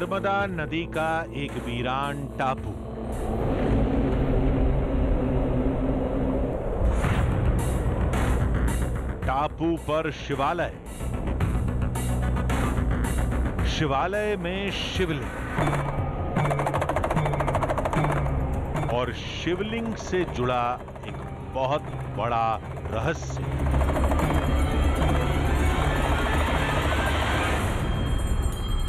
नर्मदा नदी का एक वीरान टापू। टापू पर शिवालय, शिवालय में शिवलिंग और शिवलिंग से जुड़ा एक बहुत बड़ा रहस्य।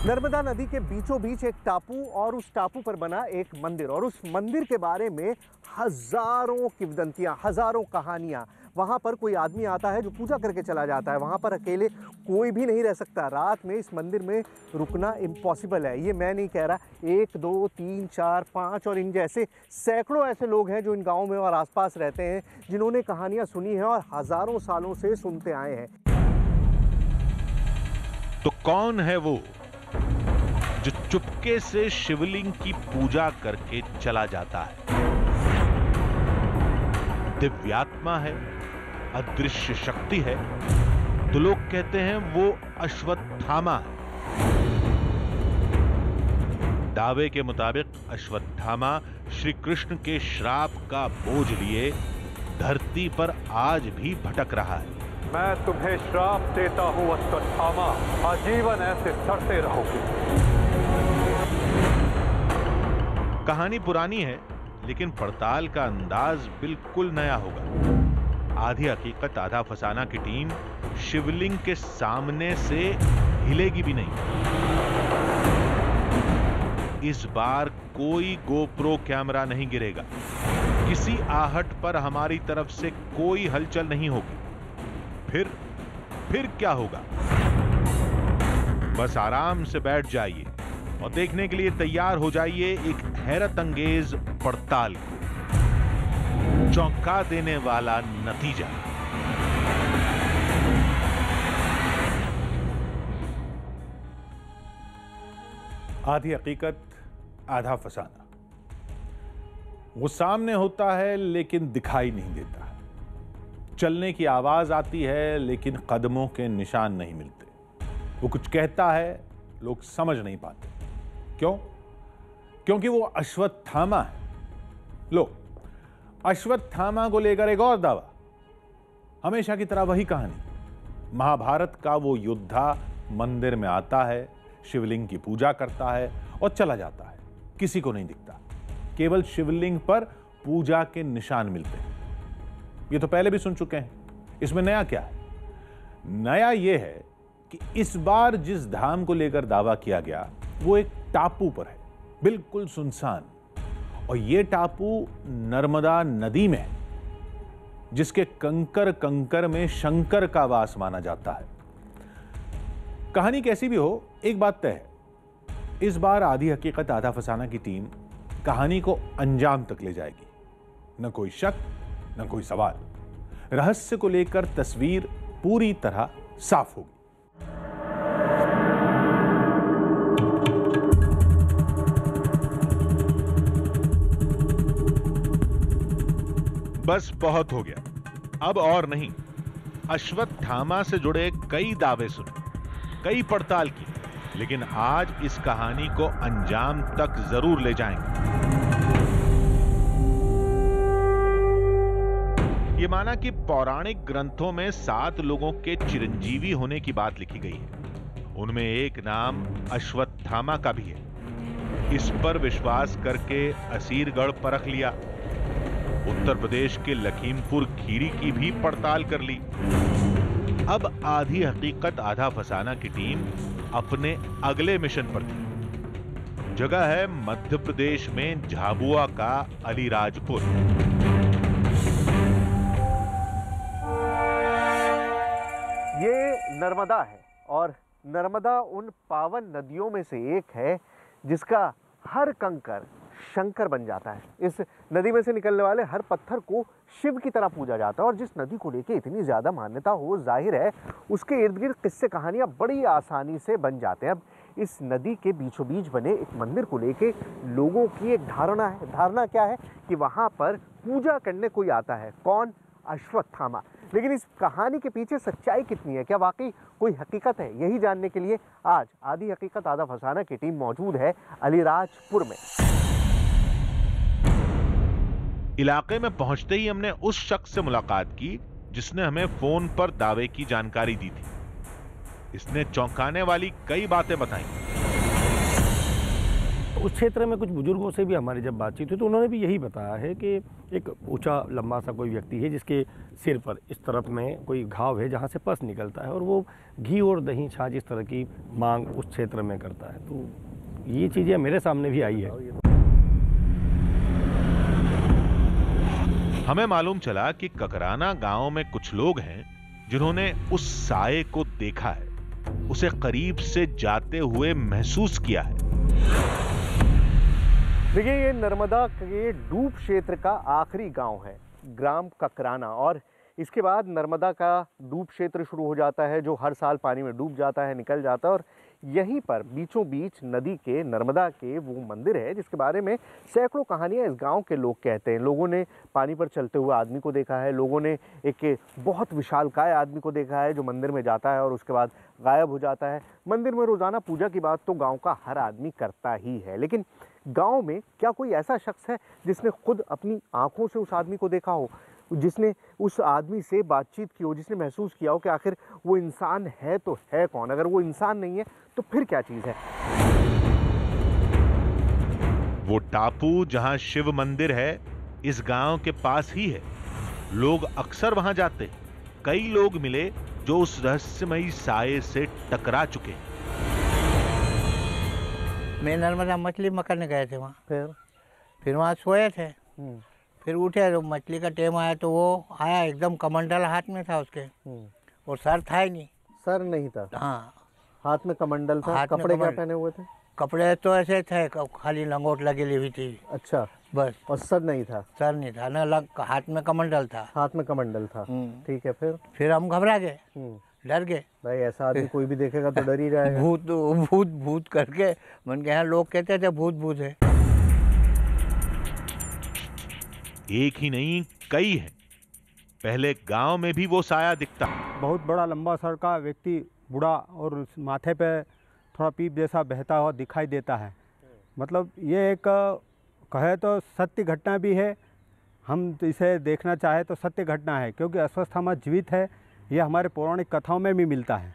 नर्मदा नदी के बीचों बीच एक टापू और उस टापू पर बना एक मंदिर, और उस मंदिर के बारे में हजारों किंवदंतियां, हजारों कहानियां। वहां पर कोई आदमी आता है जो पूजा करके चला जाता है। वहां पर अकेले कोई भी नहीं रह सकता। रात में इस मंदिर में रुकना इम्पॉसिबल है। ये मैं नहीं कह रहा, 1 2 3 4 5 और इन जैसे सैकड़ों ऐसे लोग हैं जो इन गाँव में और आसपास रहते हैं, जिन्होंने कहानियां सुनी हैं और हजारों सालों से सुनते आए हैं। तो कौन है वो जो चुपके से शिवलिंग की पूजा करके चला जाता है? दिव्यात्मा है, अदृश्य शक्ति है, तो लोग कहते हैं वो अश्वत्थामा है। दावे के मुताबिक अश्वत्थामा श्री कृष्ण के श्राप का बोझ लिए धरती पर आज भी भटक रहा है। मैं तुम्हें श्राप देता हूं अश्वत्थामा, आजीवन ऐसे सड़ते रहोगे। कहानी पुरानी है, लेकिन पड़ताल का अंदाज बिल्कुल नया होगा। आधी हकीकत आधा फसाना की टीम शिवलिंग के सामने से हिलेगी भी नहीं। इस बार कोई गोप्रो कैमरा नहीं गिरेगा, किसी आहट पर हमारी तरफ से कोई हलचल नहीं होगी। फिर क्या होगा? बस आराम से बैठ जाइए और देखने के लिए तैयार हो जाइए एक हैरत अंगेज पड़ताल को, चौंका देने वाला नतीजा। आधी हकीकत आधा फसाना। वो सामने होता है लेकिन दिखाई नहीं देता। चलने की आवाज आती है लेकिन कदमों के निशान नहीं मिलते। वो कुछ कहता है, लोग समझ नहीं पाते। क्यों? क्योंकि वो अश्वत्थामा है। लो, अश्वत्थामा को लेकर एक और दावा। हमेशा की तरह वही कहानी। महाभारत का वो योद्धा मंदिर में आता है, शिवलिंग की पूजा करता है और चला जाता है। किसी को नहीं दिखता, केवल शिवलिंग पर पूजा के निशान मिलते हैं। ये तो पहले भी सुन चुके हैं। इसमें नया क्या है? नया यह है कि इस बार जिस धाम को लेकर दावा किया गया वो एक टापू पर है, बिल्कुल सुनसान। और यह टापू नर्मदा नदी में है, जिसके कंकर कंकर में शंकर का वास माना जाता है। कहानी कैसी भी हो, एक बात तय है, इस बार आधी हकीकत आधा फसाना की टीम कहानी को अंजाम तक ले जाएगी। न कोई शक, न कोई सवाल। रहस्य को लेकर तस्वीर पूरी तरह साफ होगी। बस बहुत हो गया, अब और नहीं। अश्वत्थामा से जुड़े कई दावे सुने, कई पड़ताल की, लेकिन आज इस कहानी को अंजाम तक जरूर ले जाएंगे। ये माना कि पौराणिक ग्रंथों में 7 लोगों के चिरंजीवी होने की बात लिखी गई है। उनमें एक नाम अश्वत्थामा का भी है। इस पर विश्वास करके असीरगढ़ परख लिया, उत्तर प्रदेश के लखीमपुर खीरी की भी पड़ताल कर ली। अब आधी हकीकत आधा फसाना की टीम अपने अगले मिशन पर थी। जगह है मध्य प्रदेश में झाबुआ का अलीराजपुर। ये नर्मदा है, और नर्मदा उन पावन नदियों में से एक है जिसका हर कंकर शंकर बन जाता है। इस नदी में से निकलने वाले हर पत्थर को शिव की तरह पूजा जाता है। और जिस नदी को लेके इतनी ज़्यादा मान्यता हो, जाहिर है उसके इर्द गिर्द किस्से कहानियाँ बड़ी आसानी से बन जाते हैं। अब इस नदी के बीचों बीच बने एक मंदिर को लेके लोगों की एक धारणा है। धारणा क्या है कि वहाँ पर पूजा करने कोई आता है। कौन? अश्वत्थामा। लेकिन इस कहानी के पीछे सच्चाई कितनी है, क्या वाकई कोई हकीकत है, यही जानने के लिए आज आधी हकीकत आधा फसाना की टीम मौजूद है अलीराजपुर में। इलाके में पहुंचते ही हमने उस शख्स से मुलाकात की जिसने हमें फोन पर दावे की जानकारी दी थी। इसने चौंकाने वाली कई बातें बताई। उस क्षेत्र में कुछ बुजुर्गों से भी हमारी जब बातचीत हुई तो उन्होंने भी यही बताया है कि एक ऊंचा लंबा सा कोई व्यक्ति है जिसके सिर पर इस तरफ में कोई घाव है जहां से पस निकलता है और वो घी और दही छाछ इस तरह की मांग उस क्षेत्र में करता है। तो ये चीज़ें मेरे सामने भी आई है। हमें मालूम चला कि ककराना गांव में कुछ लोग हैं जिन्होंने उस साये को देखा है, उसे करीब से जाते हुए महसूस किया है। देखिए, ये नर्मदा के डूब क्षेत्र का आखिरी गांव है, ग्राम ककराना, और इसके बाद नर्मदा का डूब क्षेत्र शुरू हो जाता है जो हर साल पानी में डूब जाता है, निकल जाता है। और यहीं पर बीचों बीच नदी के, नर्मदा के वो मंदिर है जिसके बारे में सैकड़ों कहानियां इस गांव के लोग कहते हैं। लोगों ने पानी पर चलते हुए आदमी को देखा है, लोगों ने एक बहुत विशालकाय आदमी को देखा है जो मंदिर में जाता है और उसके बाद गायब हो जाता है। मंदिर में रोजाना पूजा की बात तो गाँव का हर आदमी करता ही है, लेकिन गांव में क्या कोई ऐसा शख्स है जिसने खुद अपनी आंखों से उस आदमी को देखा हो, जिसने उस आदमी से बातचीत की हो, जिसने महसूस किया हो कि आखिर वो इंसान है तो है कौन? अगर वो इंसान नहीं है तो फिर क्या चीज़ है? वो टापू जहां शिव मंदिर है इस गांव के पास ही है। लोग अक्सर वहां जाते हैं। कई लोग मिले जो उस रहस्यमयी साये से टकरा चुके हैं। मैं नर्मदा मछली पकड़ने गए थे वहाँ, फिर वहाँ सोए थे, फिर उठे तो मछली का टाइम आया तो वो आया, एकदम कमंडल हाथ में था उसके, और सर था ही नहीं। सर नहीं था? हाँ, हाथ में कमंडल था। हाथ में कपड़े क्या कमंडल। पहने हुए थे? कपड़े तो ऐसे थे, खाली लंगोट लगी हुई थी। अच्छा, बस। और सर नहीं था? सर नहीं था ना, हाथ में कमंडल था। हाथ में कमंडल था, ठीक है। फिर हम घबरा गए, डर गए। भाई ऐसा आदमी कोई भी देखेगा तो डर ही जाएगा। भूत भूत भूत करके मन के यहाँ लोग कहते थे भूत भूत है। एक ही नहीं, कई हैं। पहले गांव में भी वो साया दिखता। बहुत बड़ा लंबा सर का व्यक्ति, बूढ़ा, और उस माथे पे थोड़ा पीप जैसा बहता हुआ दिखाई देता है। मतलब ये एक कहे तो सत्य घटना भी है। हम इसे देखना चाहे तो सत्य घटना है, क्योंकि अश्वत्थामा जीवित है, यह हमारे पौराणिक कथाओं में भी मिलता है।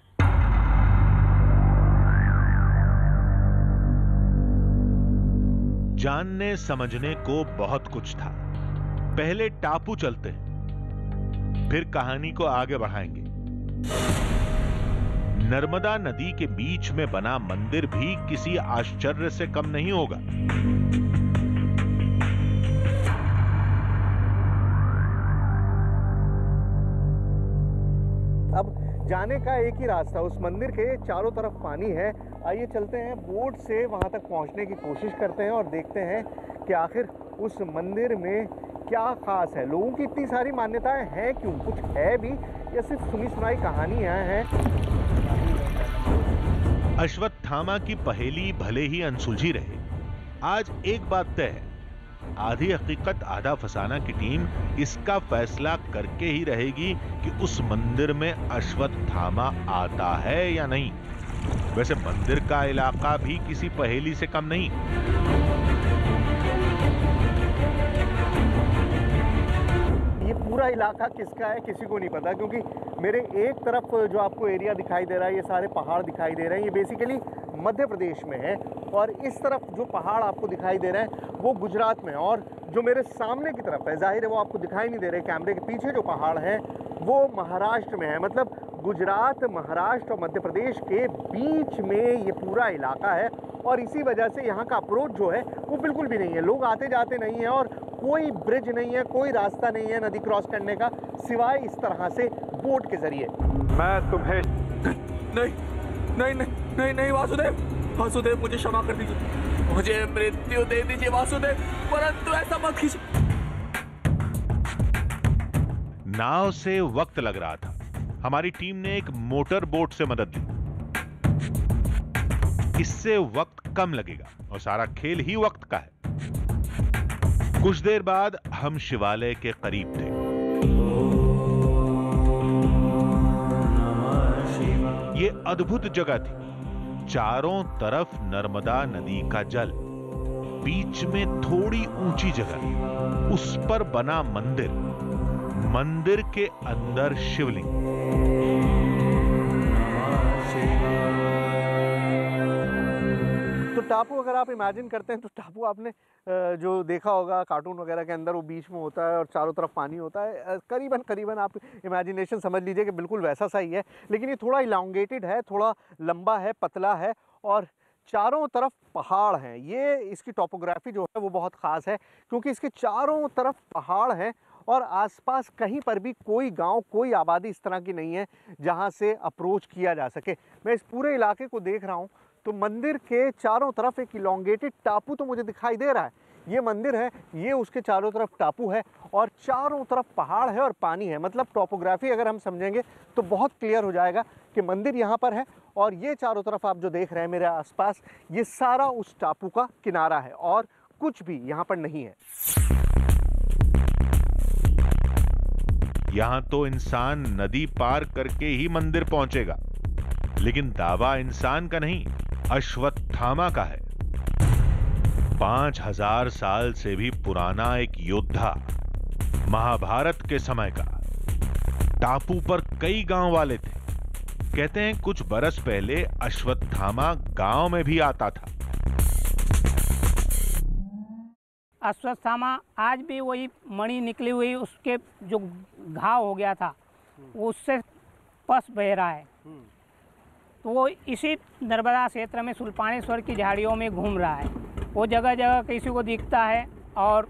जानने समझने को बहुत कुछ था। पहले टापू चलते हैं, फिर कहानी को आगे बढ़ाएंगे। नर्मदा नदी के बीच में बना मंदिर भी किसी आश्चर्य से कम नहीं होगा। अब जाने का एक ही रास्ता, उस मंदिर के चारों तरफ पानी है। आइए चलते हैं, बोट से वहां तक पहुंचने की कोशिश करते हैं और देखते हैं कि आखिर उस मंदिर में क्या खास है। लोगों की इतनी सारी मान्यताएं हैं क्यों? कुछ है भी या सिर्फ सुनी सुनाई कहानियां हैं? अश्वत्थामा की पहेली भले ही अनसुलझी रहे, आज एक बात तय है, आधी हकीकत आधा फसाना की टीम इसका फैसला करके ही रहेगी कि उस मंदिर में अश्वत्थामा आता है या नहीं। वैसे मंदिर का इलाका भी किसी पहेली से कम नहीं। ये पूरा इलाका किसका है किसी को नहीं पता, क्योंकि मेरे एक तरफ जो आपको एरिया दिखाई दे रहा है, ये सारे पहाड़ दिखाई दे रहे हैं, ये बेसिकली मध्य प्रदेश में है। और इस तरफ जो पहाड़ आपको दिखाई दे रहे हैं वो गुजरात में है, और जो मेरे सामने की तरफ है, जाहिर है वो आपको दिखाई नहीं दे रहे, कैमरे के पीछे जो पहाड़ हैं वो महाराष्ट्र में है। मतलब गुजरात, महाराष्ट्र और मध्य प्रदेश के बीच में ये पूरा इलाका है, और इसी वजह से यहाँ का अप्रोच जो है वो बिल्कुल भी नहीं है। लोग आते जाते नहीं हैं और कोई ब्रिज नहीं है, कोई रास्ता नहीं है नदी क्रॉस करने का, सिवाय इस तरह से बोट के जरिए। मैं तुम्हें नहीं नहीं नहीं नहीं नहीं वासुदेव, वासुदेव मुझे क्षमा कर दीजिए, मुझे मृत्यु दे दीजिए वासुदेव, परंतु ऐसा मत कीजिए। नाव से वक्त लग रहा था। हमारी टीम ने एक मोटर बोट से मदद ली। इससे वक्त कम लगेगा और सारा खेल ही वक्त का है। कुछ देर बाद हम शिवालय के करीब थे। ये अद्भुत जगह थी। चारों तरफ नर्मदा नदी का जल, बीच में थोड़ी ऊंची जगह, उस पर बना मंदिर, मंदिर के अंदर शिवलिंग। तो टापू अगर आप इमेजिन करते हैं तो टापू आपने जो देखा होगा कार्टून वगैरह के अंदर, वो बीच में होता है और चारों तरफ पानी होता है, करीबन आप इमेजिनेशन समझ लीजिए कि बिल्कुल वैसा सा ही है। लेकिन ये थोड़ा इलांगेटेड है, थोड़ा लंबा है, पतला है और चारों तरफ पहाड़ हैं। ये इसकी टोपोग्राफी जो है वो बहुत ख़ास है क्योंकि इसके चारों तरफ पहाड़ हैं और आसपास कहीं पर भी कोई गांव, कोई आबादी इस तरह की नहीं है जहां से अप्रोच किया जा सके। मैं इस पूरे इलाके को देख रहा हूं तो मंदिर के चारों तरफ एक इलोंगेटेड टापू तो मुझे दिखाई दे रहा है। ये मंदिर है, ये उसके चारों तरफ टापू है और चारों तरफ पहाड़ है और पानी है। मतलब टोपोग्राफी अगर हम समझेंगे तो बहुत क्लियर हो जाएगा कि मंदिर यहाँ पर है और ये चारों तरफ आप जो देख रहे हैं मेरे आसपास, ये सारा उस टापू का किनारा है और कुछ भी यहाँ पर नहीं है। यहां तो इंसान नदी पार करके ही मंदिर पहुंचेगा, लेकिन दावा इंसान का नहीं, अश्वत्थामा का है। 5000 साल से भी पुराना एक योद्धा, महाभारत के समय का। टापू पर कई गांव वाले थे। कहते हैं कुछ बरस पहले अश्वत्थामा गांव में भी आता था। अश्वत्थामा आज भी वही मणि निकली हुई, उसके जो घाव हो गया था उससे पस बह रहा है। तो वो इसी नर्मदा क्षेत्र में सुल्पानेश्वर की झाड़ियों में घूम रहा है। वो जगह जगह किसी को दिखता है और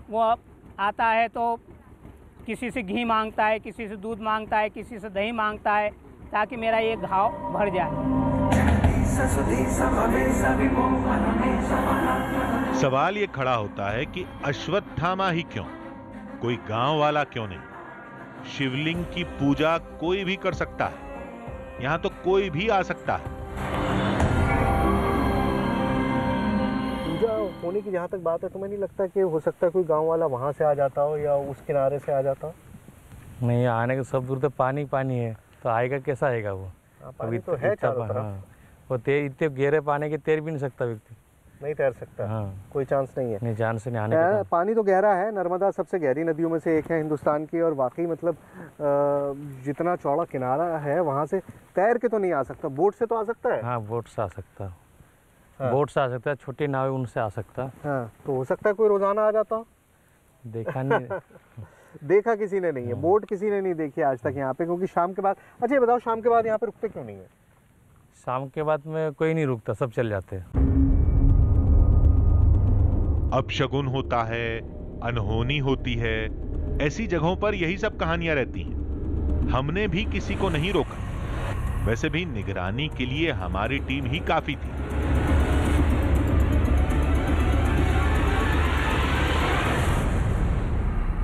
वो आता है तो किसी से घी मांगता है, किसी से दूध मांगता है, किसी से दही मांगता है ताकि मेरा ये घाव भर जाए। सवाल ये खड़ा होता है कि अश्वत्थामा ही क्यों, कोई गांव वाला क्यों नहीं? शिवलिंग की पूजा कोई भी कर सकता है, यहां तो कोई भी आ सकता है। पूजा होने की जहाँ तक बात है, तुम्हें नहीं लगता कि हो सकता है कोई गांव वाला वहां से आ जाता हो या उस किनारे से आ जाता हो? नहीं, आने के सब दूर तो पानी पानी है, तो आएगा कैसा आएगा वो? पानी तो है चारों तरफ। हाँ, वो इतने गहरे पानी के तैर भी नहीं सकता व्यक्ति, नहीं तैर सकता। हाँ, कोई चांस नहीं है। नहीं, चांस नहीं आने का। पानी तो गहरा है, नर्मदा सबसे गहरी नदियों में से एक है हिंदुस्तान की और वाकई मतलब जितना चौड़ा किनारा है वहाँ से तैर के तो नहीं आ सकता, बोट से तो आ सकता है। हाँ, बोट से आ सकता है। हाँ। बोट से आ सकता है, छोटी नाव उनसे आ सकता है। हाँ, तो हो सकता है कोई रोजाना आ जाता हो। देखा नहीं देखा किसी ने नहीं है, बोट किसी ने नहीं देखी आज तक यहाँ पे, क्योंकि शाम के बाद। अच्छा ये बताओ, शाम के बाद यहाँ पे रुकते क्यों नहीं है? शाम के बाद में कोई नहीं रुकता, सब चल जाते हैं। अपशगुन होता है, अनहोनी होती है, ऐसी जगहों पर यही सब कहानियां रहती हैं। हमने भी किसी को नहीं रोका। वैसे भी निगरानी के लिए हमारी टीम ही काफी थी।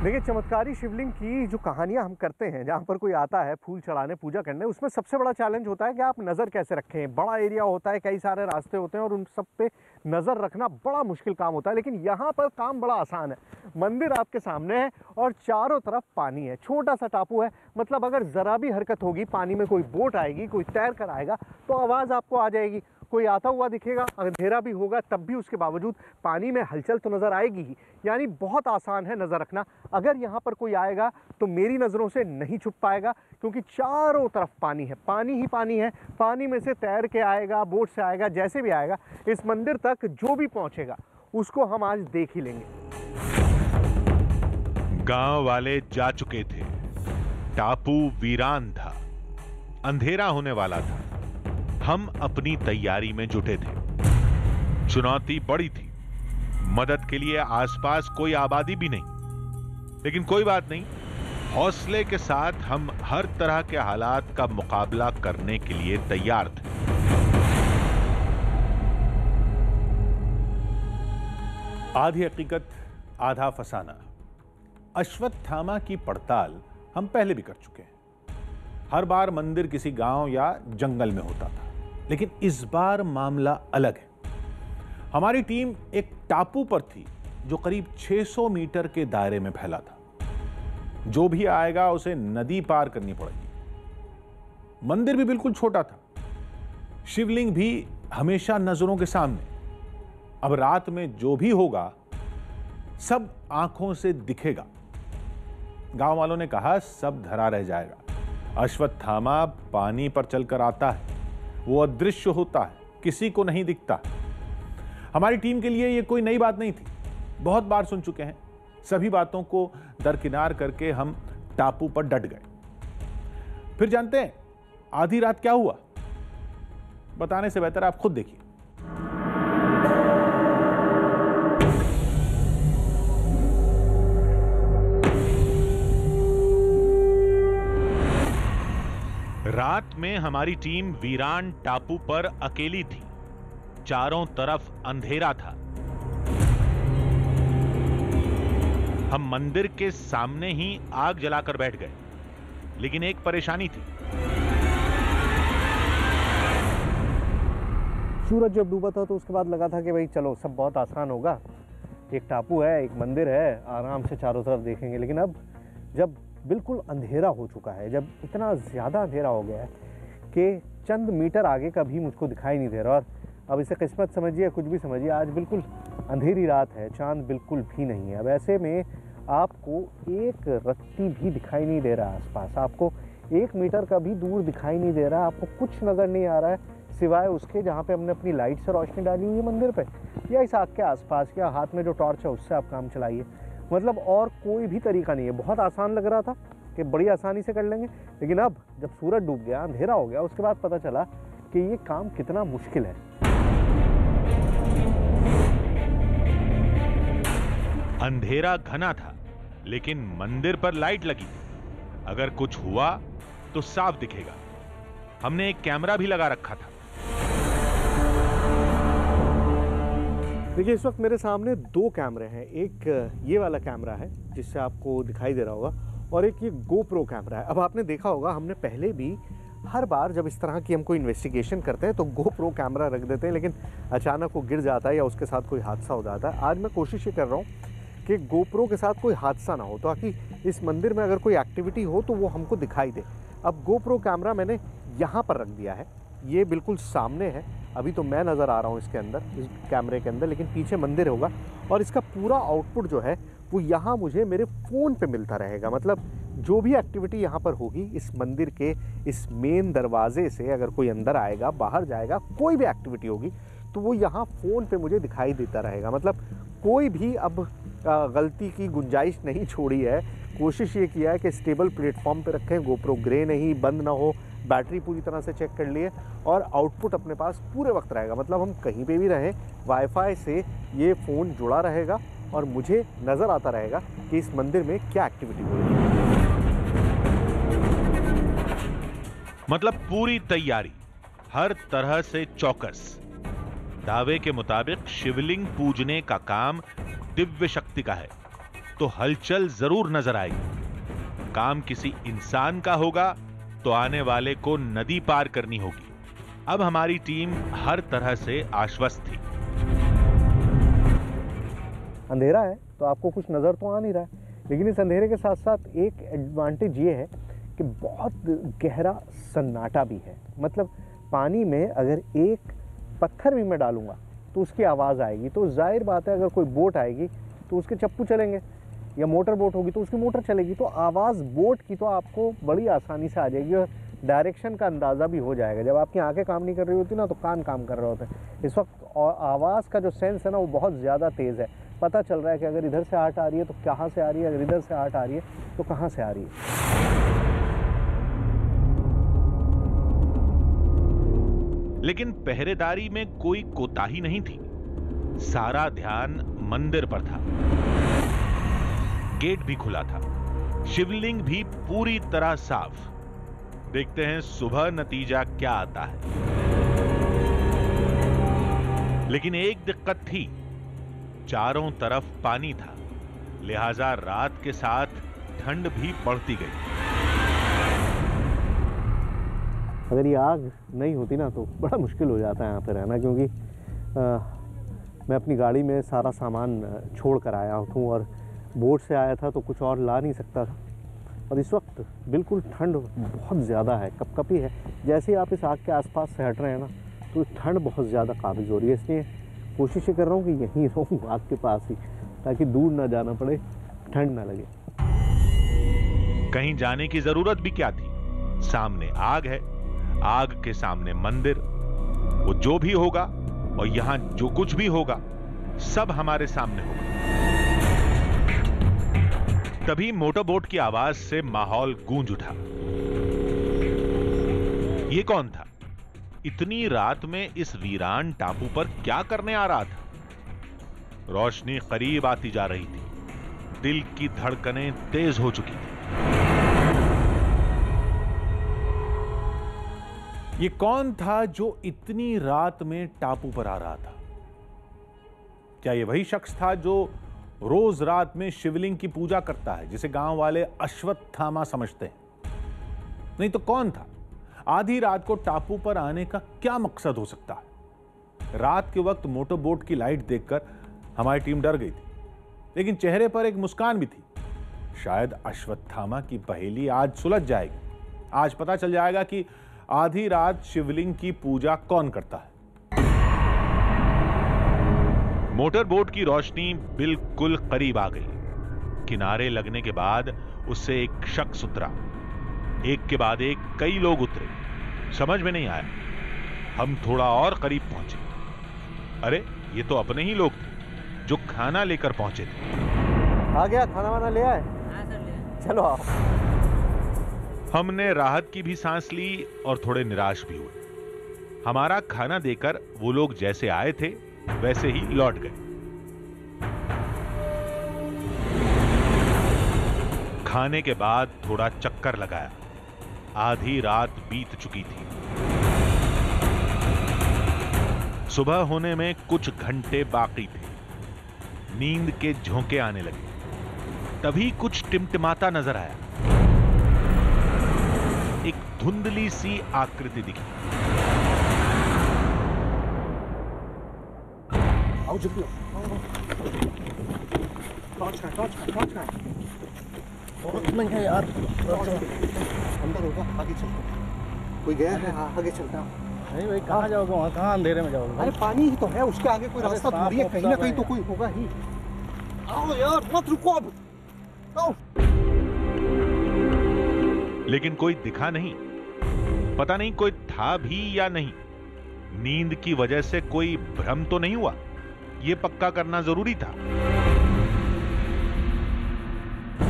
देखिए, चमत्कारी शिवलिंग की जो कहानियां हम करते हैं, जहाँ पर कोई आता है फूल चढ़ाने, पूजा करने, उसमें सबसे बड़ा चैलेंज होता है कि आप नज़र कैसे रखें। बड़ा एरिया होता है, कई सारे रास्ते होते हैं और उन सब पे नज़र रखना बड़ा मुश्किल काम होता है। लेकिन यहाँ पर काम बड़ा आसान है। मंदिर आपके सामने है और चारों तरफ पानी है, छोटा सा टापू है। मतलब अगर ज़रा भी हरकत होगी, पानी में कोई बोट आएगी, कोई तैर कर आएगा तो आवाज़ आपको आ जाएगी। कोई आता हुआ दिखेगा, अंधेरा भी होगा, तब भी उसके बावजूद पानी में हलचल तो नज़र आएगी ही। यानी बहुत आसान है नज़र रखना। अगर यहाँ पर कोई आएगा तो मेरी नज़रों से नहीं छुप पाएगा, क्योंकि चारों तरफ पानी है, पानी ही पानी है। पानी में से तैर के आएगा, बोट से आएगा, जैसे भी आएगा, इस मंदिर तक जो भी पहुँचेगा उसको हम आज देख ही लेंगे। गांव वाले जा चुके थे, टापू वीरान था, अंधेरा होने वाला था। हम अपनी तैयारी में जुटे थे। चुनौती बड़ी थी, मदद के लिए आसपास कोई आबादी भी नहीं। लेकिन कोई बात नहीं, हौसले के साथ हम हर तरह के हालात का मुकाबला करने के लिए तैयार थे। आधी हकीकत आधा फसाना। अश्वत्थामा की पड़ताल हम पहले भी कर चुके हैं। हर बार मंदिर किसी गांव या जंगल में होता था, लेकिन इस बार मामला अलग है। हमारी टीम एक टापू पर थी जो करीब 600 मीटर के दायरे में फैला था। जो भी आएगा उसे नदी पार करनी पड़ेगी। मंदिर भी बिल्कुल छोटा था, शिवलिंग भी हमेशा नजरों के सामने। अब रात में जो भी होगा सब आंखों से दिखेगा। गांव वालों ने कहा सब धरा रह जाएगा। अश्वत्थामा पानी पर चलकर आता है, वो अदृश्य होता है, किसी को नहीं दिखता। हमारी टीम के लिए यह कोई नई बात नहीं थी, बहुत बार सुन चुके हैं। सभी बातों को दरकिनार करके हम टापू पर डट गए। फिर जानते हैं आधी रात क्या हुआ? बताने से बेहतर आप खुद देखिए। रात में हमारी टीम वीरान टापू पर अकेली थी। चारों तरफ अंधेरा था। हम मंदिर के सामने ही आग जलाकर बैठ गए, लेकिन एक परेशानी थी। सूरज जब डूबा था तो उसके बाद लगा था कि भाई चलो सब बहुत आसान होगा, एक टापू है, एक मंदिर है, आराम से चारों तरफ देखेंगे। लेकिन अब जब बिल्कुल अंधेरा हो चुका है, जब इतना ज़्यादा अंधेरा हो गया है कि चंद मीटर आगे का भी मुझको दिखाई नहीं दे रहा, और अब इसे किस्मत समझिए, कुछ भी समझिए, आज बिल्कुल अंधेरी रात है, चांद बिल्कुल भी नहीं है। अब ऐसे में आपको एक रत्ती भी दिखाई नहीं दे रहा आसपास, आपको 1 मीटर का भी दूर दिखाई नहीं दे रहा, आपको कुछ नज़र नहीं आ रहा है सिवाय उसके जहाँ पे हमने अपनी लाइट से रोशनी डाली हुई है मंदिर पे, या इस आग के आसपास, या हाथ में जो टॉर्च है उससे आप काम चलाइए। मतलब और कोई भी तरीका नहीं है। बहुत आसान लग रहा था कि बड़ी आसानी से कर लेंगे, लेकिन अब जब सूरज डूब गया, अंधेरा हो गया, उसके बाद पता चला कि ये काम कितना मुश्किल है। अंधेरा घना था, लेकिन मंदिर पर लाइट लगी थी। अगर कुछ हुआ तो साफ दिखेगा। हमने एक कैमरा भी लगा रखा था। देखिए, इस वक्त मेरे सामने 2 कैमरे हैं। एक ये वाला कैमरा है जिससे आपको दिखाई दे रहा होगा, और एक ये GoPro कैमरा है। अब आपने देखा होगा, हमने पहले भी हर बार जब इस तरह की हम कोई इन्वेस्टिगेशन करते हैं तो GoPro कैमरा रख देते हैं, लेकिन अचानक वो गिर जाता है या उसके साथ कोई हादसा हो जाता है। आज मैं कोशिश ये कर रहा हूँ कि GoPro के साथ कोई हादसा ना हो, ताकि इस मंदिर में अगर कोई एक्टिविटी हो तो वो हमको दिखाई दे। अब GoPro कैमरा मैंने यहाँ पर रख दिया है, ये बिल्कुल सामने है। अभी तो मैं नज़र आ रहा हूँ इसके अंदर, इस कैमरे के अंदर, लेकिन पीछे मंदिर होगा, और इसका पूरा आउटपुट जो है वो यहाँ मुझे मेरे फ़ोन पे मिलता रहेगा। मतलब जो भी एक्टिविटी यहाँ पर होगी इस मंदिर के इस मेन दरवाजे से, अगर कोई अंदर आएगा, बाहर जाएगा, कोई भी एक्टिविटी होगी तो वो यहाँ फ़ोन पे मुझे दिखाई देता रहेगा। मतलब कोई भी अब गलती की गुंजाइश नहीं छोड़ी है। कोशिश ये किया है कि स्टेबल प्लेटफॉर्म पे रखें, GoPro गिरे नहीं, बंद ना हो, बैटरी पूरी तरह से चेक कर लिए, और आउटपुट अपने पास पूरे वक्त रहेगा। मतलब हम कहीं पे भी रहें, वाईफाई से ये फ़ोन जुड़ा रहेगा और मुझे नज़र आता रहेगा कि इस मंदिर में क्या एक्टिविटी हो रही है। मतलब पूरी तैयारी, हर तरह से चौकस। दावे के मुताबिक शिवलिंग पूजने का काम दिव्य शक्ति का है, तो हलचल जरूर नजर आएगी। काम किसी इंसान का होगा तो आने वाले को नदी पार करनी होगी। अब हमारी टीम हर तरह से आश्वस्त थी। अंधेरा है तो आपको कुछ नज़र तो आ नहीं रहा है, लेकिन इस अंधेरे के साथ साथ एक एडवांटेज ये है कि बहुत गहरा सन्नाटा भी है। मतलब पानी में अगर एक पत्थर भी मैं डालूंगा तो उसकी आवाज़ आएगी, तो जाहिर बात है अगर कोई बोट आएगी तो उसके चप्पू चलेंगे, या मोटर बोट होगी तो उसकी मोटर चलेगी, तो आवाज़ बोट की तो आपको बड़ी आसानी से आ जाएगी, और डायरेक्शन का अंदाज़ा भी हो जाएगा। जब आपकी आंखें काम नहीं कर रही होती ना, तो कान काम कर रहे होते हैं। इस वक्त आवाज़ का जो सेंस है ना, वो बहुत ज़्यादा तेज़ है। पता चल रहा है कि अगर इधर से आहट आ रही है तो कहाँ से आ रही है, अगर इधर से आहट आ रही है तो कहाँ से आ रही है। लेकिन पहरेदारी में कोई कोताही नहीं थी। सारा ध्यान मंदिर पर था। गेट भी खुला था, शिवलिंग भी पूरी तरह साफ। देखते हैं सुबह नतीजा क्या आता है। लेकिन एक दिक्कत थी, चारों तरफ पानी था, लिहाजा रात के साथ ठंड भी बढ़ती गई। अगर ये आग नहीं होती ना तो बड़ा मुश्किल हो जाता है यहाँ पे रहना, क्योंकि मैं अपनी गाड़ी में सारा सामान छोड़ कर आया हूँ, और बोट से आया था तो कुछ और ला नहीं सकता था। और इस वक्त बिल्कुल ठंड बहुत ज़्यादा है, कपकपी है। जैसे ही आप इस आग के आसपास से हट रहे हैं ना, तो ठंड बहुत ज़्यादा काबिज़ हो रही है। इसलिए कोशिश कर रहा हूँ कि यहीं रहूँ आग के पास ही, ताकि दूर ना जाना पड़े, ठंड ना लगे। कहीं जाने की जरूरत भी क्या थी? सामने आग है, आग के सामने मंदिर। वो जो भी होगा और यहां जो कुछ भी होगा सब हमारे सामने होगा। तभी मोटरबोट की आवाज से माहौल गूंज उठा। ये कौन था? इतनी रात में इस वीरान टापू पर क्या करने आ रहा था? रोशनी करीब आती जा रही थी, दिल की धड़कनें तेज हो चुकी थी। ये कौन था जो इतनी रात में टापू पर आ रहा था? क्या ये वही शख्स था जो रोज रात में शिवलिंग की पूजा करता है, जिसे गांव वाले अश्वत्थामा समझते हैं? नहीं तो कौन था? आधी रात को टापू पर आने का क्या मकसद हो सकता है? रात के वक्त मोटरबोट की लाइट देखकर हमारी टीम डर गई थी, लेकिन चेहरे पर एक मुस्कान भी थी। शायद अश्वत्थामा की पहेली आज सुलझ जाएगी। आज पता चल जाएगा कि आधी रात शिवलिंग की पूजा कौन करता है। मोटरबोट की रोशनी बिल्कुल करीब आ गई। किनारे लगने के बाद उससे एक शख्स उतरा। एक के बाद एक कई लोग उतरे। समझ में नहीं आया। हम थोड़ा और करीब पहुंचे। अरे ये तो अपने ही लोग थे जो खाना लेकर पहुंचे थे। आ गया, खाना वाना ले आए? चलो आओ। हमने राहत की भी सांस ली और थोड़े निराश भी हुए। हमारा खाना देकर वो लोग जैसे आए थे वैसे ही लौट गए। खाने के बाद थोड़ा चक्कर लगाया। आधी रात बीत चुकी थी। सुबह होने में कुछ घंटे बाकी थे। नींद के झोंके आने लगे। तभी कुछ टिमटिमाता नजर आया। एक धुंधली सी आकृति दिखी। आओ जल्दी नहीं है यार, अंदर होगा, आगे चलते। कोई गया है? आगे चलता। नहीं भाई, कहाँ जाओगे? वहाँ कहाँ अंधेरे में जाओगे? अरे पानी ही तो है, उसके आगे कोई रास्ता थोड़ी है, कहीं ना कहीं तो कोई होगा ही। आओ यार, मत रुको अब, आओ। लेकिन कोई दिखा नहीं। पता नहीं कोई था भी या नहीं। नींद की वजह से कोई भ्रम तो नहीं हुआ? यह पक्का करना जरूरी था।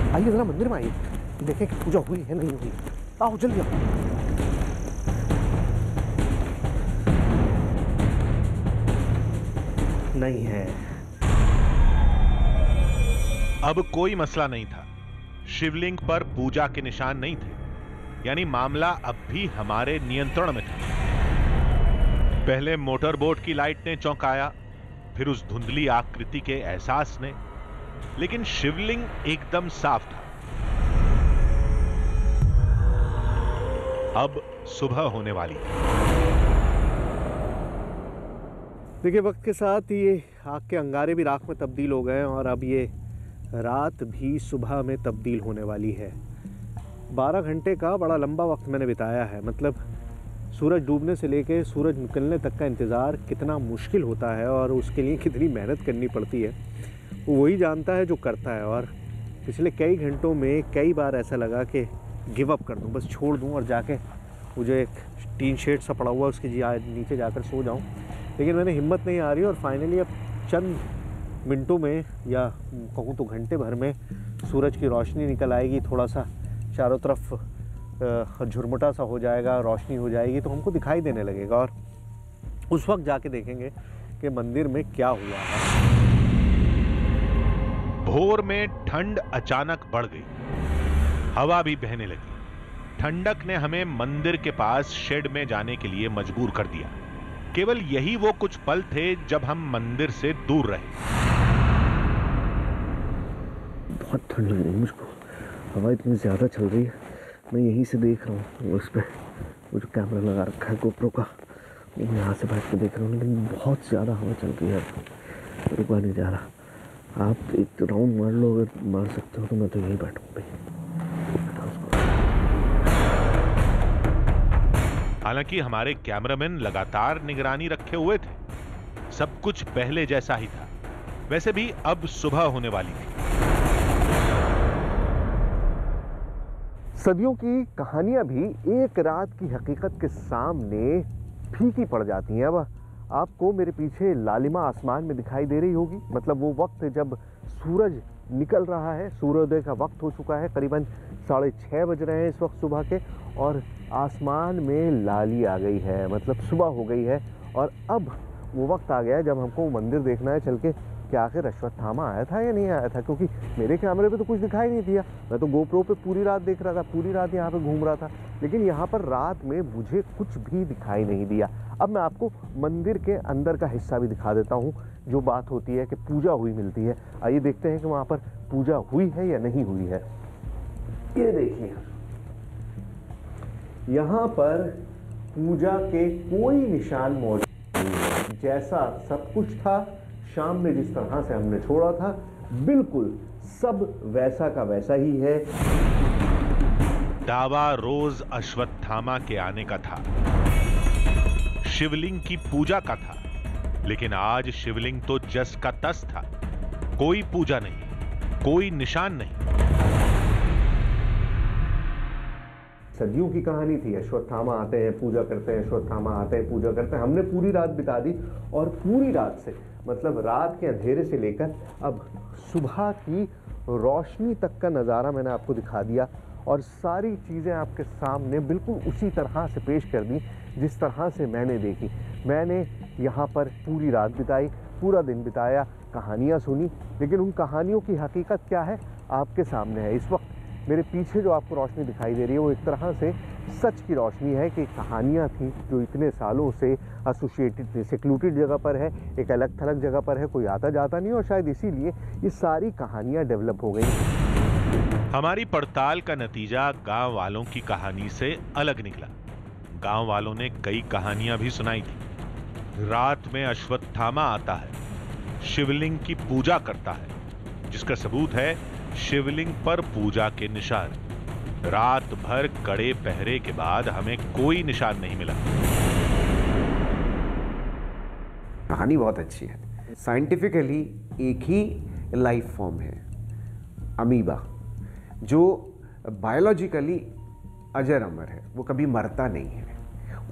आइए जरा मंदिर में आइए, देखें कि पूजा हुई है नहीं हुई। आओ जल्दी आओ। नहीं है। अब कोई मसला नहीं था। शिवलिंग पर पूजा के निशान नहीं थे, यानी मामला अब भी हमारे नियंत्रण में था। पहले मोटरबोट की लाइट ने चौंकाया, फिर उस धुंधली आकृति के एहसास ने, लेकिन शिवलिंग एकदम साफ था। अब सुबह होने वाली है। देखिए वक्त के साथ ये आग के अंगारे भी राख में तब्दील हो गए और अब ये रात भी सुबह में तब्दील होने वाली है। 12 घंटे का बड़ा लंबा वक्त मैंने बिताया है। मतलब सूरज डूबने से लेके सूरज निकलने तक का इंतज़ार कितना मुश्किल होता है और उसके लिए कितनी मेहनत करनी पड़ती है, वो वही जानता है जो करता है। और पिछले कई घंटों में कई बार ऐसा लगा कि गिव अप कर दूं, बस छोड़ दूं और जाके मुझे एक टीन शेड सा पड़ा हुआ उसके नीचे जाकर सो जाऊं, लेकिन मैंने हिम्मत नहीं आ रही। और फाइनली अब चंद मिनटों में या कहूँ तो घंटे भर में सूरज की रोशनी निकल आएगी, थोड़ा सा चारों तरफ झुरमुटा सा हो जाएगा, रोशनी हो जाएगी, तो हमको दिखाई देने लगेगा और उस वक्त जाके देखेंगे कि मंदिर में क्या हुआ है। भोर में ठंड अचानक बढ़ गई। हवा भी बहने लगी। ठंडक ने हमें मंदिर के पास शेड में जाने के लिए मजबूर कर दिया। केवल यही वो कुछ पल थे जब हम मंदिर से दूर रहे। बहुत ठंड लग रही है मुझको, हवा इतनी ज़्यादा चल रही है। मैं यहीं से देख रहा हूँ, उस पर वो जो कैमरा लगा रखा है गोप्रो का, वो यहाँ से बैठ के देख रहा हूँ, लेकिन बहुत ज़्यादा हवा चल रही है, रुका नहीं जा रहा। आप एक राउंड मार लो, अगर मार सकते हो तो मैं तो यहीं बैठूँ भाई। हालांकि हमारे कैमरामैन लगातार निगरानी रखे हुए थे। सब कुछ पहले जैसा ही था। वैसे भी अब सुबह होने वाली थी। सदियों की कहानियां भी एक रात की हकीकत के सामने फीकी पड़ जाती हैं। अब आपको मेरे पीछे लालिमा आसमान में दिखाई दे रही होगी, मतलब वो वक्त जब सूरज निकल रहा है, सूर्योदय का वक्त हो चुका है, करीबन 6:30 बज रहे हैं इस वक्त सुबह के, और आसमान में लाली आ गई है, मतलब सुबह हो गई है। और अब वो वक्त आ गया है जब हमको मंदिर देखना है चल के कि आखिर अश्वत्थामा आया था या नहीं आया था, क्योंकि मेरे कैमरे पे तो कुछ दिखाई नहीं दिया। मैं तो गोप्रो पे पूरी रात देख रहा था, पूरी रात यहाँ पे घूम रहा था, लेकिन यहाँ पर रात में मुझे कुछ भी दिखाई नहीं दिया। अब मैं आपको मंदिर के अंदर का हिस्सा भी दिखा देता हूँ। जो बात होती है कि पूजा हुई मिलती है, आइए देखते हैं कि वहाँ पर पूजा हुई है या नहीं हुई है। ये देखिए, यहाँ पर पूजा के कोई निशान मौजूद नहीं है। जैसा सब कुछ था, शाम में जिस तरह से हमने छोड़ा था, बिल्कुल सब वैसा का वैसा ही है। दावा रोज अश्वत्थामा के आने का था, शिवलिंग की पूजा का था, लेकिन आज शिवलिंग तो जस का तस था। कोई पूजा नहीं, कोई निशान नहीं। सदियों की कहानी थी, अश्वत्थामा आते हैं पूजा करते हैं, अश्वत्थामा आते हैं पूजा करते हैं। हमने पूरी रात बिता दी, और पूरी रात से मतलब रात के अंधेरे से लेकर अब सुबह की रोशनी तक का नज़ारा मैंने आपको दिखा दिया, और सारी चीज़ें आपके सामने बिल्कुल उसी तरह से पेश कर दी जिस तरह से मैंने देखी। मैंने यहाँ पर पूरी रात बिताई, पूरा दिन बिताया, कहानियाँ सुनी, लेकिन उन कहानियों की हकीकत क्या है आपके सामने है। इस वक्त मेरे पीछे जो आपको रोशनी दिखाई दे रही है वो एक तरह से सच की रोशनी है कि कहानियाँ थी जो इतने सालों से एसोसिएटेड थी। सिक्लूटेड जगह पर है, एक अलग थलग जगह पर है, कोई आता जाता नहीं, और शायद इसीलिए ये सारी कहानियाँ डेवलप हो गई। हमारी पड़ताल का नतीजा गांव वालों की कहानी से अलग निकला। गांव वालों ने कई कहानियां भी सुनाई थी। रात में अश्वत्थामा आता है, शिवलिंग की पूजा करता है, जिसका सबूत है शिवलिंग पर पूजा के निशान। रात भर कड़े पहरे के बाद हमें कोई निशान नहीं मिला। कहानी बहुत अच्छी है। साइंटिफिकली एक ही लाइफ फॉर्म है, अमीबा, जो बायोलॉजिकली अजर अमर है, वो कभी मरता नहीं है।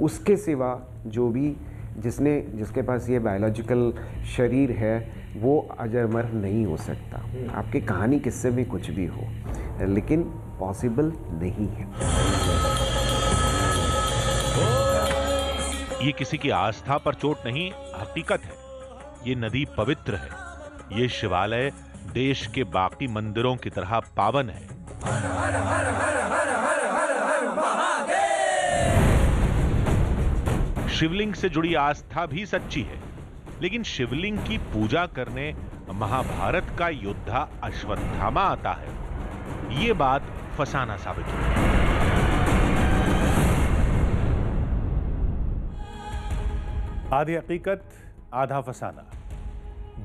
उसके सिवा जो भी जिसके पास ये बायोलॉजिकल शरीर है वो अजर नहीं हो सकता। आपकी कहानी किस्से में कुछ भी हो, लेकिन पॉसिबल नहीं है। ये किसी की आस्था पर चोट नहीं, हकीकत है। ये नदी पवित्र है। ये शिवालय देश के बाकी मंदिरों की तरह पावन है। शिवलिंग से जुड़ी आस्था भी सच्ची है, लेकिन शिवलिंग की पूजा करने महाभारत का योद्धा अश्वत्थामा आता है, ये बात फसाना साबित हुई। आधी हकीकत आधा फसाना।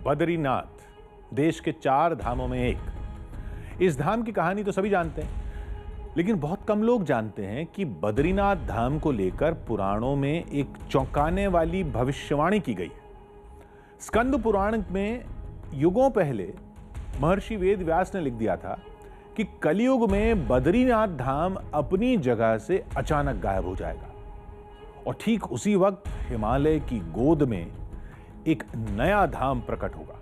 बद्रीनाथ देश के 4 धामों में एक। इस धाम की कहानी तो सभी जानते हैं, लेकिन बहुत कम लोग जानते हैं कि बद्रीनाथ धाम को लेकर पुराणों में एक चौंकाने वाली भविष्यवाणी की गई है। स्कंद पुराण में युगों पहले महर्षि वेद व्यास ने लिख दिया था कि कलयुग में बद्रीनाथ धाम अपनी जगह से अचानक गायब हो जाएगा, और ठीक उसी वक्त हिमालय की गोद में एक नया धाम प्रकट होगा,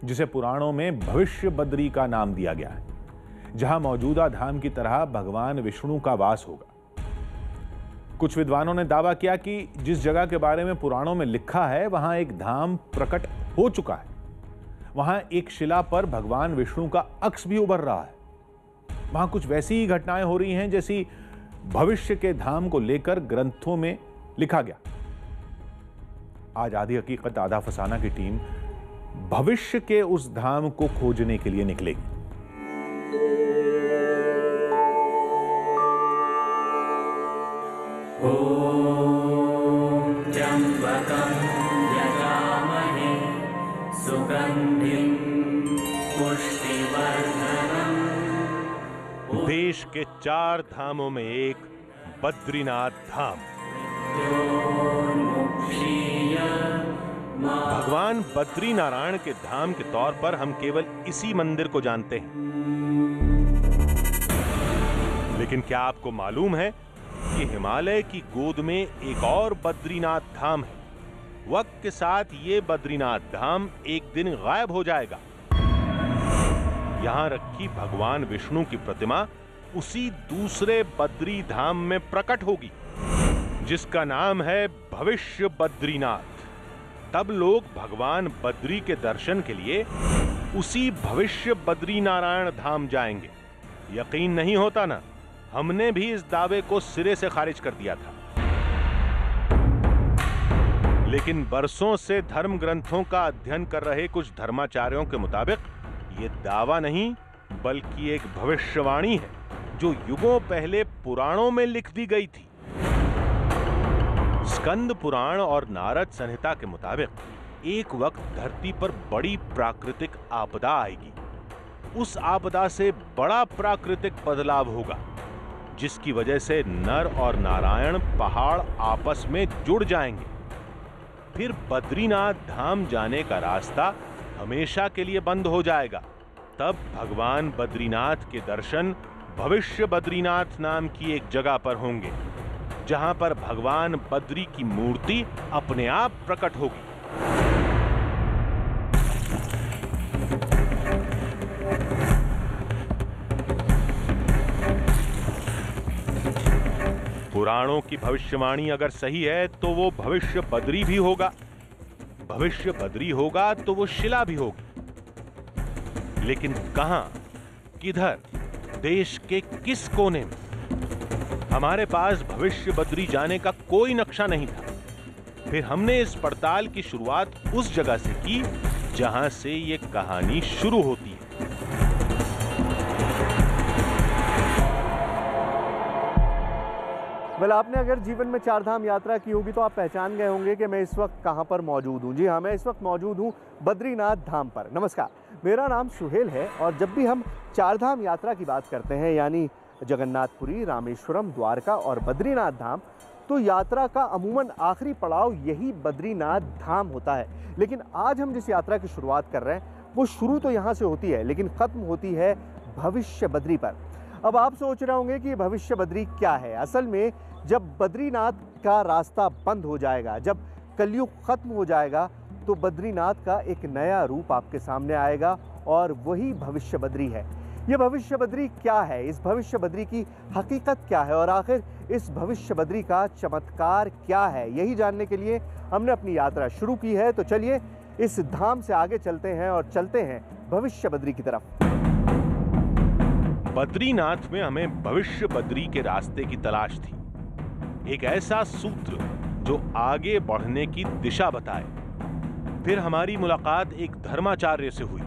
जिसे पुराणों में भविष्य बद्री का नाम दिया गया है, जहां मौजूदा धाम की तरह भगवान विष्णु का वास होगा। कुछ विद्वानों ने दावा किया कि जिस जगह के बारे में पुराणों में लिखा है वहां एक धाम प्रकट हो चुका है। वहां एक शिला पर भगवान विष्णु का अक्ष भी उभर रहा है। वहां कुछ वैसी ही घटनाएं हो रही हैं जैसी भविष्य के धाम को लेकर ग्रंथों में लिखा गया। आज आधी हकीकत आधा फसाना की टीम भविष्य के उस धाम को खोजने के लिए निकलेगी। ओम त्र्यंबकं यजामहे सुगंधिं पुष्टिवर्धनम्। देश के 4 धामों में एक बद्रीनाथ धाम। भगवान बद्री नारायण के धाम के तौर पर हम केवल इसी मंदिर को जानते हैं, लेकिन क्या आपको मालूम है कि हिमालय की गोद में एक और बद्रीनाथ धाम है। वक्त के साथ ये बद्रीनाथ धाम एक दिन गायब हो जाएगा। यहां रखी भगवान विष्णु की प्रतिमा उसी दूसरे बद्री धाम में प्रकट होगी, जिसका नाम है भविष्य बद्रीनाथ। तब लोग भगवान बद्री के दर्शन के लिए उसी भविष्य बद्री नारायण धाम जाएंगे। यकीन नहीं होता ना? हमने भी इस दावे को सिरे से खारिज कर दिया था, लेकिन बरसों से धर्म ग्रंथों का अध्ययन कर रहे कुछ धर्माचार्यों के मुताबिक ये दावा नहीं बल्कि एक भविष्यवाणी है जो युगों पहले पुराणों में लिख दी गई थी। स्कंद पुराण और नारद संहिता के मुताबिक एक वक्त धरती पर बड़ी प्राकृतिक आपदा आएगी। उस आपदा से बड़ा प्राकृतिक बदलाव होगा, जिसकी वजह से नर और नारायण पहाड़ आपस में जुड़ जाएंगे। फिर बद्रीनाथ धाम जाने का रास्ता हमेशा के लिए बंद हो जाएगा। तब भगवान बद्रीनाथ के दर्शन भविष्य बद्रीनाथ नाम की एक जगह पर होंगे, जहां पर भगवान बद्री की मूर्ति अपने आप प्रकट होगी। पुराणों की भविष्यवाणी अगर सही है तो वो भविष्य बद्री भी होगा। भविष्य बद्री होगा तो वो शिला भी होगी, लेकिन कहां, किधर, देश के किस कोने में? हमारे पास भविष्य बद्री जाने का कोई नक्शा नहीं था। फिर हमने इस पड़ताल की शुरुआत उस जगह से की जहां से ये कहानी शुरू होती है। वेल, आपने अगर जीवन में चारधाम यात्रा की होगी तो आप पहचान गए होंगे कि मैं इस वक्त कहां पर मौजूद हूं। जी हाँ, मैं इस वक्त मौजूद हूं बद्रीनाथ धाम पर। नमस्कार, मेरा नाम सुहेल है और जब भी हम चारधाम यात्रा की बात करते हैं, यानी जगन्नाथपुरी, रामेश्वरम, द्वारका और बद्रीनाथ धाम, तो यात्रा का अमूमन आखिरी पड़ाव यही बद्रीनाथ धाम होता है। लेकिन आज हम जिस यात्रा की शुरुआत कर रहे हैं वो शुरू तो यहाँ से होती है, लेकिन ख़त्म होती है भविष्य बद्री पर। अब आप सोच रहे होंगे कि भविष्य बद्री क्या है। असल में जब बद्रीनाथ का रास्ता बंद हो जाएगा, जब कलयुग खत्म हो जाएगा, तो बद्रीनाथ का एक नया रूप आपके सामने आएगा और वही भविष्य बद्री है। ये भविष्य बद्री क्या है, इस भविष्य बद्री की हकीकत क्या है और आखिर इस भविष्य बद्री का चमत्कार क्या है, यही जानने के लिए हमने अपनी यात्रा शुरू की है। तो चलिए इस धाम से आगे चलते हैं और चलते हैं भविष्य बद्री की तरफ। बद्रीनाथ में हमें भविष्य बद्री के रास्ते की तलाश थी, एक ऐसा सूत्र जो आगे बढ़ने की दिशा बताए। फिर हमारी मुलाकात एक धर्माचार्य से हुई,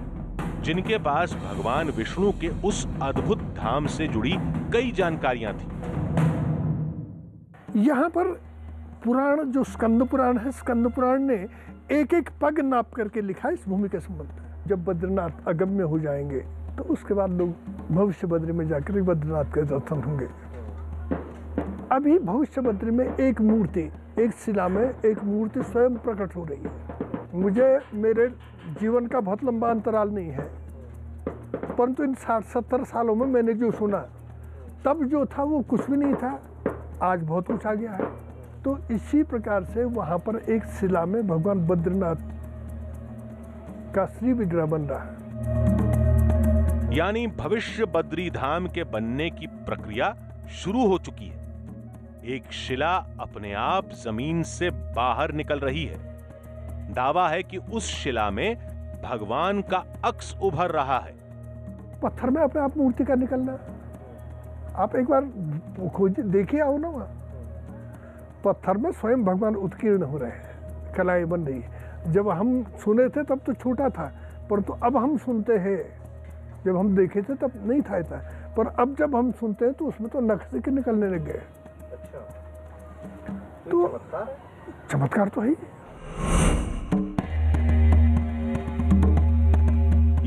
जिनके पास भगवान विष्णु के उस अद्भुत धाम से जुड़ी कई जानकारियां थी। यहाँ पर पुराण जो स्कंद पुराण है, स्कंद पुराण ने एक एक पग नाप करके लिखा है इस भूमि के संबंध में। जब बद्रीनाथ अगम्य हो जाएंगे तो उसके बाद लोग भविष्य बद्री में जाकर बद्रीनाथ के दर्शन होंगे। अभी भविष्य बद्री में एक मूर्ति, एक शिला में एक मूर्ति स्वयं प्रकट हो रही है। मुझे मेरे जीवन का बहुत लंबा अंतराल नहीं है, परंतु इन 60-70 सालों में मैंने जो सुना, तब जो था वो कुछ भी नहीं था, आज बहुत कुछ आ गया है। तो इसी प्रकार से वहाँ पर एक शिला में भगवान बद्रीनाथ का श्री विग्रह बन रहा है। यानी भविष्य बद्री धाम के बनने की प्रक्रिया शुरू हो चुकी है। एक शिला अपने आप जमीन से बाहर निकल रही है। दावा है कि उस शिला में भगवान का अक्स उभर रहा है। पत्थर में अपने आप मूर्ति का निकलना, आप एक बार खोज देखिए, आओ ना, वहाँ पत्थर में स्वयं भगवान उत्कीर्ण हो रहे हैं, कलाएं बन रही है। जब हम सुने थे तब तो छोटा था, परंतु अब हम सुनते हैं, जब हम देखे थे तब नहीं था इतना, पर अब जब हम सुनते हैं तो उसमें तो नक्शे के निकलने लग गए। तो चमत्कार तो है ही।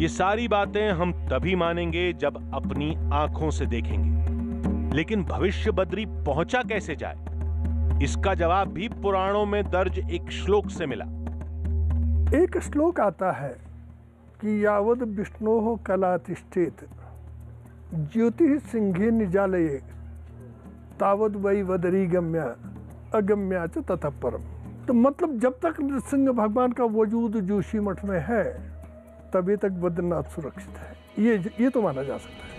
ये सारी बातें हम तभी मानेंगे जब अपनी आंखों से देखेंगे। लेकिन भविष्य बद्री पहुंचा कैसे जाए? इसका जवाब भी पुराणों में दर्ज एक श्लोक से मिला। एक श्लोक आता है कि यावद विष्णोः कला तिष्ठेत ज्योति सिंहे निजालये तावद वै वदरी गम्या अगम्या च ततः परम। तो मतलब जब तक नृसिंह भगवान का वजूद जोशीमठ में है तभी तक बद्रीनाथ सुरक्षित है, ये तो माना जा सकता है।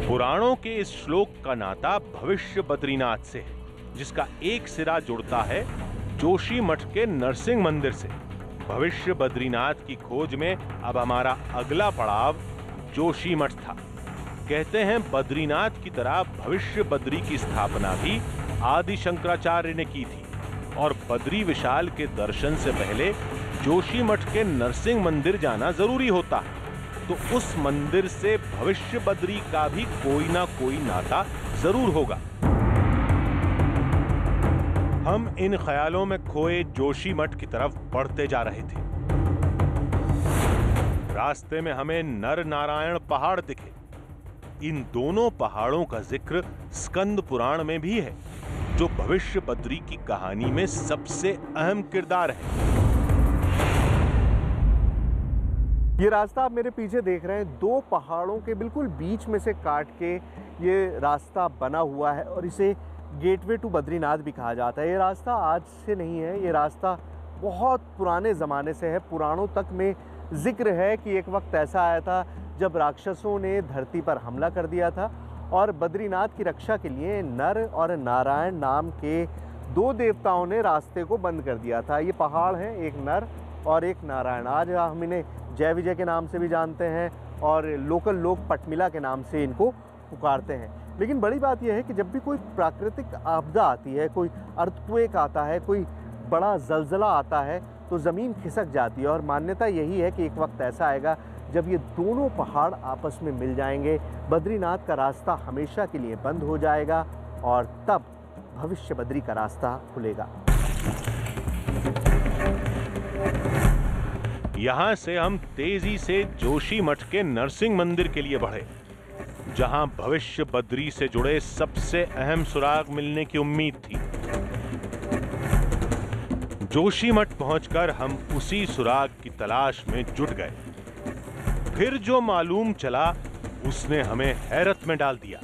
पुराणों के इस श्लोक का नाता भविष्य बद्रीनाथ से है, जिसका एक सिरा जुड़ता है जोशीमठ के नरसिंह मंदिर से। भविष्य बद्रीनाथ की खोज में अब हमारा अगला पड़ाव जोशीमठ था। कहते हैं बद्रीनाथ की तरह भविष्य बद्री की स्थापना भी आदि शंकराचार्य ने की थी और बद्री विशाल के दर्शन से पहले जोशीमठ के नरसिंह मंदिर जाना जरूरी होता है। तो उस मंदिर से भविष्य बद्री का भी कोई ना कोई नाता जरूर होगा। हम इन ख्यालों में खोए जोशीमठ की तरफ बढ़ते जा रहे थे। रास्ते में हमें नर नारायण पहाड़ दिखे। इन दोनों पहाड़ों का जिक्र स्कंद पुराण में भी है, जो भविष्य बद्री की कहानी में सबसे अहम किरदार है। ये रास्ता आप मेरे पीछे देख रहे हैं, दो पहाड़ों के बिल्कुल बीच में से काट के ये रास्ता बना हुआ है और इसे गेटवे टू बद्रीनाथ भी कहा जाता है। ये रास्ता आज से नहीं है, ये रास्ता बहुत पुराने ज़माने से है। पुराणों तक में जिक्र है कि एक वक्त ऐसा आया था जब राक्षसों ने धरती पर हमला कर दिया था और बद्रीनाथ की रक्षा के लिए नर और नारायण नाम के दो देवताओं ने रास्ते को बंद कर दिया था। ये पहाड़ हैं, एक नर और एक नारायण। आज हम इन्हें जय विजय के नाम से भी जानते हैं और लोकल लोग पटमिला के नाम से इनको पुकारते हैं। लेकिन बड़ी बात यह है कि जब भी कोई प्राकृतिक आपदा आती है, कोई अर्थक्वेक आता है, कोई बड़ा जलजला आता है, तो ज़मीन खिसक जाती है और मान्यता यही है कि एक वक्त ऐसा आएगा जब ये दोनों पहाड़ आपस में मिल जाएंगे, बद्रीनाथ का रास्ता हमेशा के लिए बंद हो जाएगा और तब भविष्य बद्री का रास्ता खुलेगा। यहां से हम तेजी से जोशीमठ के नरसिंह मंदिर के लिए बढ़े, जहां भविष्य बद्री से जुड़े सबसे अहम सुराग मिलने की उम्मीद थी। जोशीमठ पहुंचकर हम उसी सुराग की तलाश में जुट गए। फिर जो मालूम चला उसने हमें हैरत में डाल दिया।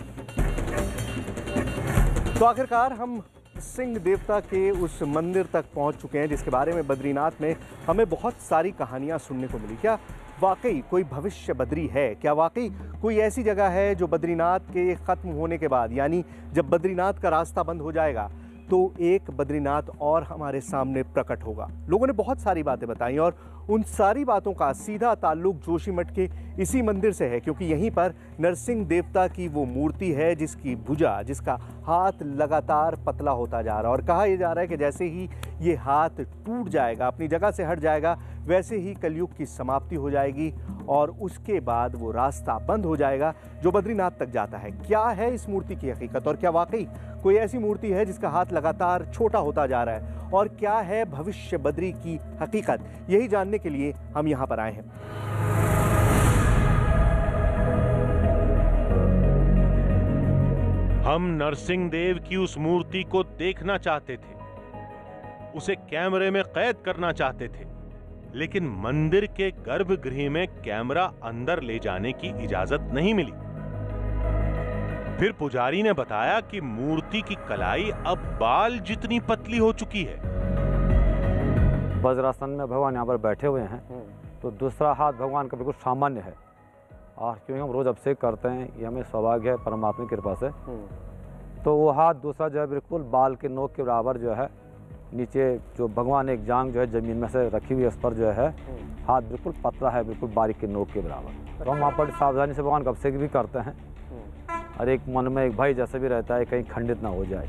तो आखिरकार हम सिंह देवता के उस मंदिर तक पहुंच चुके हैं जिसके बारे में बद्रीनाथ में हमें बहुत सारी कहानियां सुनने को मिली। क्या वाकई कोई भविष्य बद्री है? क्या वाकई कोई ऐसी जगह है जो बद्रीनाथ के खत्म होने के बाद, यानी जब बद्रीनाथ का रास्ता बंद हो जाएगा, तो एक बद्रीनाथ और हमारे सामने प्रकट होगा? लोगों ने बहुत सारी बातें बताई और उन सारी बातों का सीधा ताल्लुक जोशीमठ के इसी मंदिर से है, क्योंकि यहीं पर नरसिंह देवता की वो मूर्ति है जिसकी भुजा, जिसका हाथ लगातार पतला होता जा रहा है। और कहा यह जा रहा है कि जैसे ही ये हाथ टूट जाएगा, अपनी जगह से हट जाएगा, वैसे ही कलयुग की समाप्ति हो जाएगी और उसके बाद वो रास्ता बंद हो जाएगा जो बद्रीनाथ तक जाता है। क्या है इस मूर्ति की हकीकत और क्या वाकई कोई ऐसी मूर्ति है जिसका हाथ लगातार छोटा होता जा रहा है? और क्या है भविष्य बद्री की हकीकत? यही जानने के लिए हम यहाँ पर आए हैं। हम नरसिंह देव की उस मूर्ति को देखना चाहते थे, उसे कैमरे में कैद करना चाहते थे, लेकिन मंदिर के गर्भगृह में कैमरा अंदर ले जाने की इजाजत नहीं मिली। फिर पुजारी ने बताया कि मूर्ति की कलाई अब बाल जितनी पतली हो चुकी है। वज्रासन में भगवान यहाँ पर बैठे हुए हैं, तो दूसरा हाथ भगवान का बिल्कुल सामान्य है और क्योंकि हम रोज अभिषेक करते हैं, ये हमें सौभाग्य है परमात्मा की कृपा से। तो वो हाथ दूसरा जो है बिल्कुल बाल के नोक के बराबर जो है नीचे, जो भगवान एक जांग जो है जमीन में से रखी हुई है, उस पर जो है हाथ बिल्कुल पतला है, बिल्कुल बारीक के नोक के बराबर। तो हम वहाँ पर सावधानी से भगवान का अभिषेक भी करते हैं और एक मन में एक भाई जैसा भी रहता है, कहीं खंडित ना हो जाए।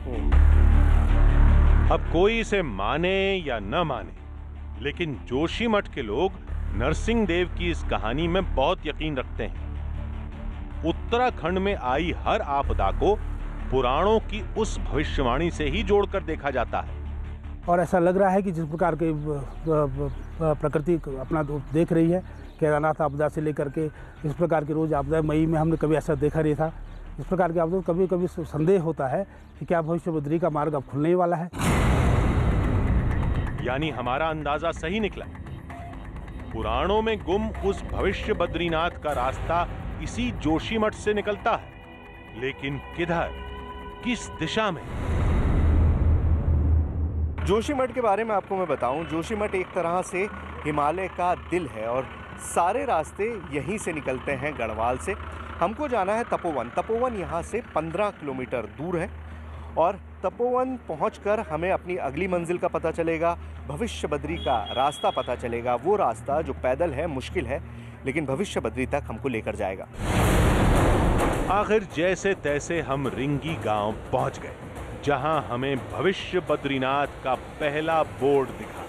अब कोई इसे माने या न माने, लेकिन जोशीमठ के लोग नरसिंह देव की इस कहानी में बहुत यकीन रखते हैं। उत्तराखंड में आई हर आपदा को पुराणों की उस भविष्यवाणी से ही जोड़कर देखा जाता है। और ऐसा लग रहा है कि जिस प्रकार के प्रकृति अपना देख रही है, केदारनाथ आपदा से लेकर के इस प्रकार की रोज आपदा, मई में हमने कभी ऐसा देखा नहीं था इस प्रकार के आपको कभी कभी संदेह होता है कि क्या भविष्य बद्री का मार्ग अब खुलने ही वाला है। यानी हमारा अंदाजा सही निकला। पुराणों में गुम उस भविष्य बद्रीनाथ का रास्ता इसी जोशीमठ से निकलता है, लेकिन किधर, किस दिशा में? जोशीमठ के बारे में आपको मैं बताऊं, जोशीमठ एक तरह से हिमालय का दिल है और सारे रास्ते यहीं से निकलते हैं गढ़वाल से। हमको जाना है तपोवन। तपोवन यहाँ से 15 किलोमीटर दूर है और तपोवन पहुंचकर हमें अपनी अगली मंजिल का पता चलेगा, भविष्य बद्री का रास्ता पता चलेगा। वो रास्ता जो पैदल है, मुश्किल है, लेकिन भविष्य बद्री तक हमको लेकर जाएगा। आखिर जैसे तैसे हम रिंगी गांव पहुंच गए, जहां हमें भविष्य बद्रीनाथ का पहला बोर्ड दिखा।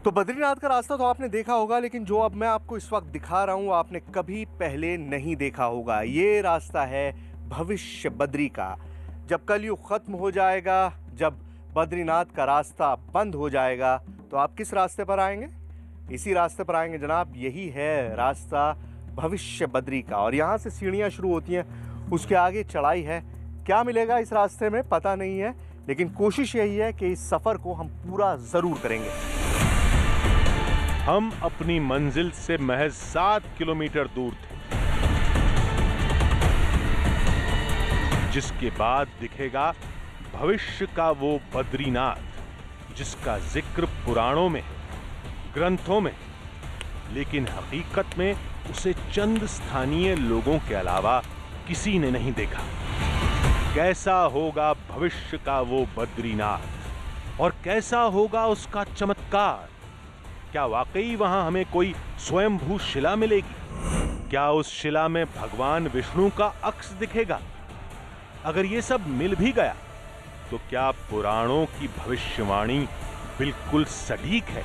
तो बद्रीनाथ का रास्ता तो आपने देखा होगा, लेकिन जो अब मैं आपको इस वक्त दिखा रहा हूं आपने कभी पहले नहीं देखा होगा। ये रास्ता है भविष्य बद्री का। जब कलयुग खत्म हो जाएगा, जब बद्रीनाथ का रास्ता बंद हो जाएगा, तो आप किस रास्ते पर आएंगे? इसी रास्ते पर आएंगे जनाब। यही है रास्ता भविष्य बद्री का और यहाँ से सीढ़ियाँ शुरू होती हैं, उसके आगे चढ़ाई है। क्या मिलेगा इस रास्ते में पता नहीं है, लेकिन कोशिश यही है कि इस सफ़र को हम पूरा ज़रूर करेंगे। हम अपनी मंजिल से महज 7 किलोमीटर दूर थे, जिसके बाद दिखेगा भविष्य का वो बद्रीनाथ जिसका जिक्र पुराणों में, ग्रंथों में, लेकिन हकीकत में उसे चंद स्थानीय लोगों के अलावा किसी ने नहीं देखा। कैसा होगा भविष्य का वो बद्रीनाथ और कैसा होगा उसका चमत्कार? क्या वाकई वहां हमें कोई स्वयंभू शिला मिलेगी? क्या उस शिला में भगवान विष्णु का अक्स दिखेगा? अगर ये सब मिल भी गया तो क्या पुराणों की भविष्यवाणी बिल्कुल सटीक है?